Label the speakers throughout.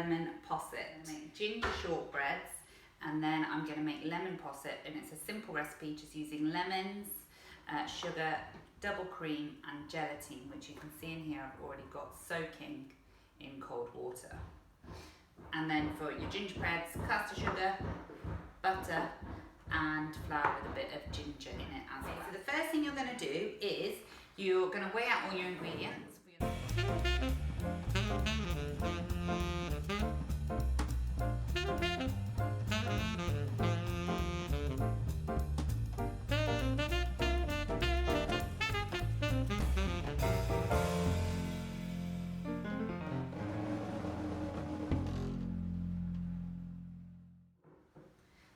Speaker 1: lemon posset. I'm going to make ginger shortbreads, and then I'm going to make lemon posset, and it's a simple recipe just using lemons, sugar, double cream and gelatine, which you can see in here I've already got soaking in cold water. And then for your gingerbreads, caster sugar, butter and flour with a bit of ginger in it as well. So the first thing you're going to do is you're going to weigh out all your ingredients.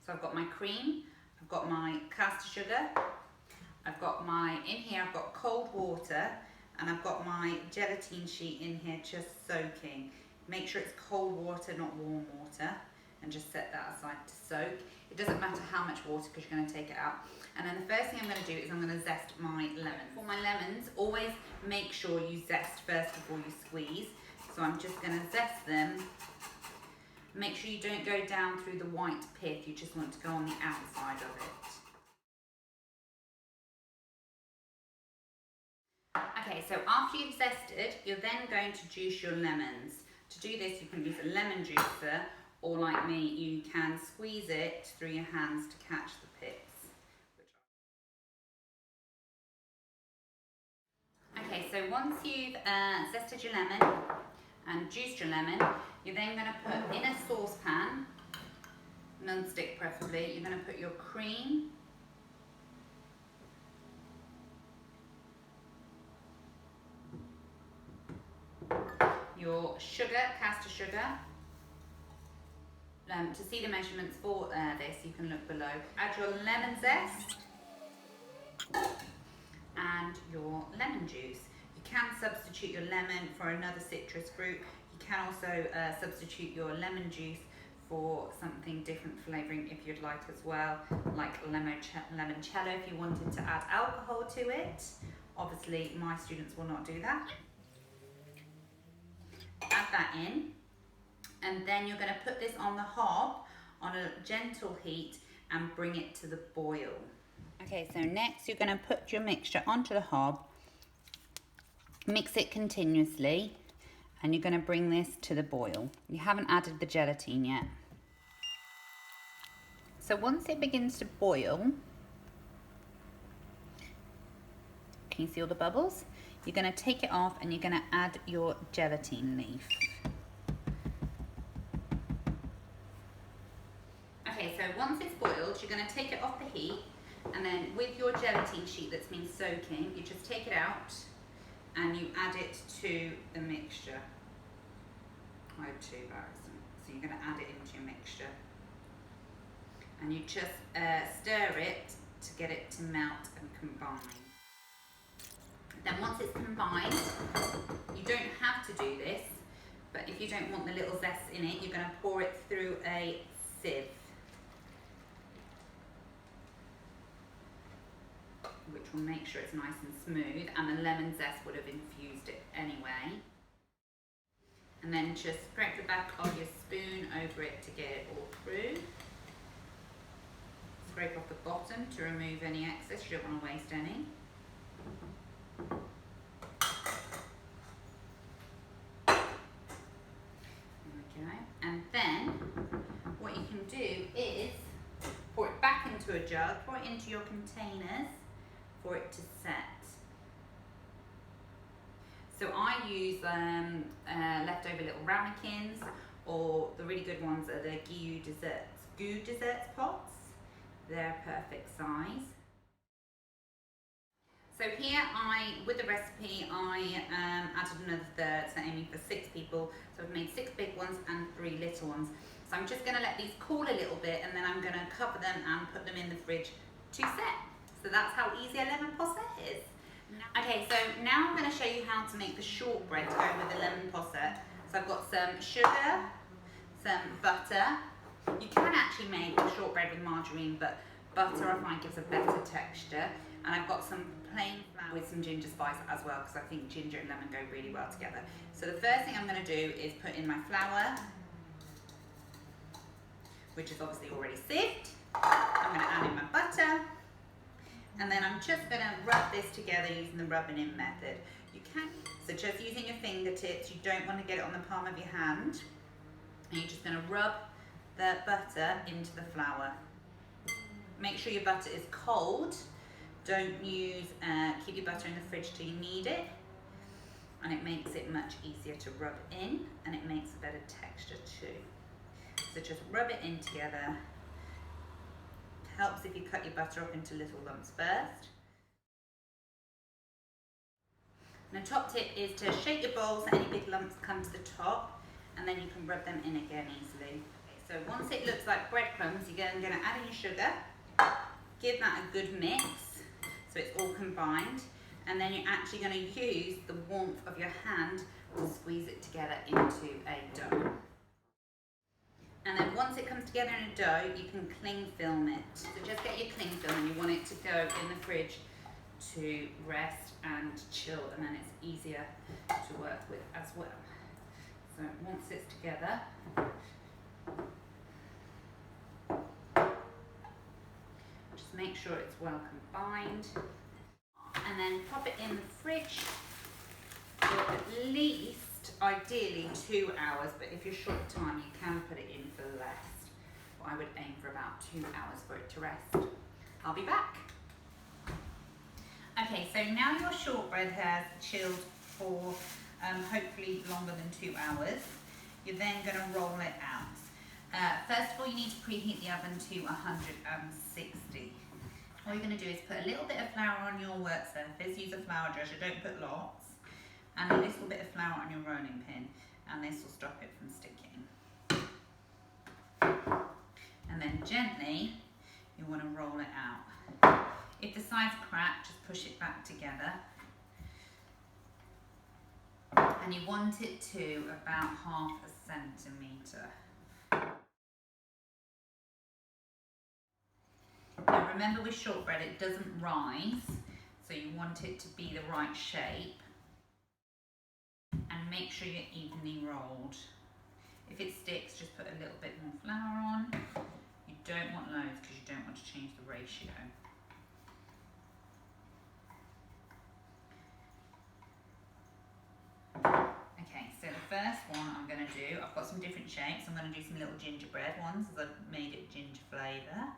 Speaker 1: So I've got my cream, I've got my caster sugar, I've got in here I've got cold water, and I've got my gelatine sheet in here just soaking. Make sure it's cold water, not warm water, and just set that aside to soak. It doesn't matter how much water because you're going to take it out. And then the first thing I'm going to do is I'm going to zest my lemon. For my lemons, always make sure you zest first before you squeeze. So I'm just going to zest them. Make sure you don't go down through the white pith, you just want to go on the outside of it. Okay, so after you've zested, you're then going to juice your lemons. To do this, you can use a lemon juicer, or like me, you can squeeze it through your hands to catch the pits. Okay, so once you've zested your lemon and juiced your lemon, you're then going to put in a saucepan, non-stick preferably, you're going to put your cream, your sugar, caster sugar. To see the measurements for this, you can look below. Add your lemon zest and your lemon juice. You can substitute your lemon for another citrus fruit. You can also substitute your lemon juice for something different flavouring if you'd like as well, like limoncello if you wanted to add alcohol to it. Obviously, my students will not do that. Add that in, and then you're going to put this on the hob on a gentle heat and bring it to the boil. Okay, so next you're going to put your mixture onto the hob, mix it continuously, and you're going to bring this to the boil. You haven't added the gelatine yet. So once it begins to boil, can you see all the bubbles? You're going to take it off and you're going to add your gelatine leaf. Okay, so once it's boiled, you're going to take it off the heat, and then with your gelatine sheet that's been soaking, you just take it out and you add it to the mixture. I have 2 bags, so you're going to add it into your mixture. And you just stir it to get it to melt and combine. Then once it's combined, you don't have to do this, but if you don't want the little zest in it, you're going to pour it through a sieve, which will make sure it's nice and smooth, and the lemon zest would have infused it anyway. And then just scrape the back of your spoon over it to get it all through. Scrape off the bottom to remove any excess, you don't want to waste any. And then what you can do is pour it back into a jug, pour it into your containers for it to set. So I use leftover little ramekins, or the really good ones are the goo desserts pots. They're perfect size. So here with the recipe, I added another third, so aiming for 6 people. So I've made 6 big ones and 3 little ones. So I'm just gonna let these cool a little bit, and then I'm gonna cover them and put them in the fridge to set. So that's how easy a lemon posset is. Okay, so now I'm gonna show you how to make the shortbread to go with the lemon posset. So I've got some sugar, some butter. You can actually make the shortbread with margarine, but butter I find gives a better texture. And I've got some plain flour with some ginger spice as well, because I think ginger and lemon go really well together. So the first thing I'm going to do is put in my flour, which is obviously already sieved. I'm going to add in my butter, and then I'm just going to rub this together using the rubbing in method. You can, so just using your fingertips, you don't want to get it on the palm of your hand, and you're just going to rub the butter into the flour. Make sure your butter is cold. Don't use, keep your butter in the fridge till you need it, and it makes it much easier to rub in, and it makes a better texture too. So just rub it in together. Helps if you cut your butter up into little lumps first. And the top tip is to shake your bowl so any big lumps come to the top, and then you can rub them in again easily. Okay, so once it looks like breadcrumbs, you're going to add in your sugar, give that a good mix so it's all combined, and then you're actually going to use the warmth of your hand to squeeze it together into a dough. And then once it comes together in a dough, you can cling film it. So just get your cling film, and you want it to go in the fridge to rest and chill, and then it's easier to work with as well. So once it's together, just make sure it's well combined, and then pop it in the fridge for at least, ideally 2 hours, but if you're short of time you can put it in for less. But I would aim for about 2 hours for it to rest. I'll be back. Okay, so now your shortbread has chilled for hopefully longer than 2 hours. You're then going to roll it out. First of all, you need to preheat the oven to 160. All you're going to do is put a little bit of flour on your work surface. Use a flour dresser, don't put lots. And a little bit of flour on your rolling pin, and this will stop it from sticking. And then gently, you want to roll it out. If the sides crack, just push it back together. And you want it to about 1/2 centimetre. Now remember, with shortbread it doesn't rise, so you want it to be the right shape. And make sure you're evenly rolled. If it sticks, just put a little bit more flour on. You don't want loads because you don't want to change the ratio. Okay, so the first one I'm going to do, I've got some different shapes. I'm going to do some little gingerbread ones as I've made it ginger flavour.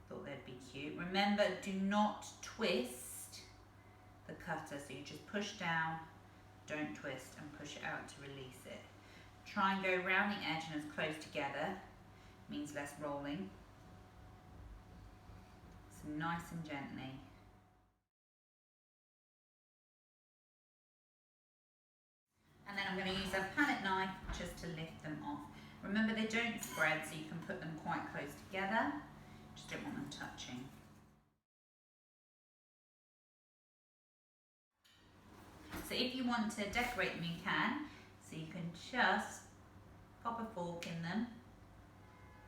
Speaker 1: Thought they'd be cute. Remember, do not twist the cutter, so you just push down, don't twist, and push it out to release it. Try and go around the edge and as close together, means less rolling. So nice and gently. And then I'm going to use a palette knife just to lift them off. Remember, they don't spread, so you can put them quite close together. Just don't want them touching. So if you want to decorate them, you can. So you can just pop a fork in them,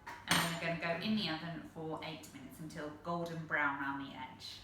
Speaker 1: and then we're going to go in the oven for 8 minutes until golden brown around the edge.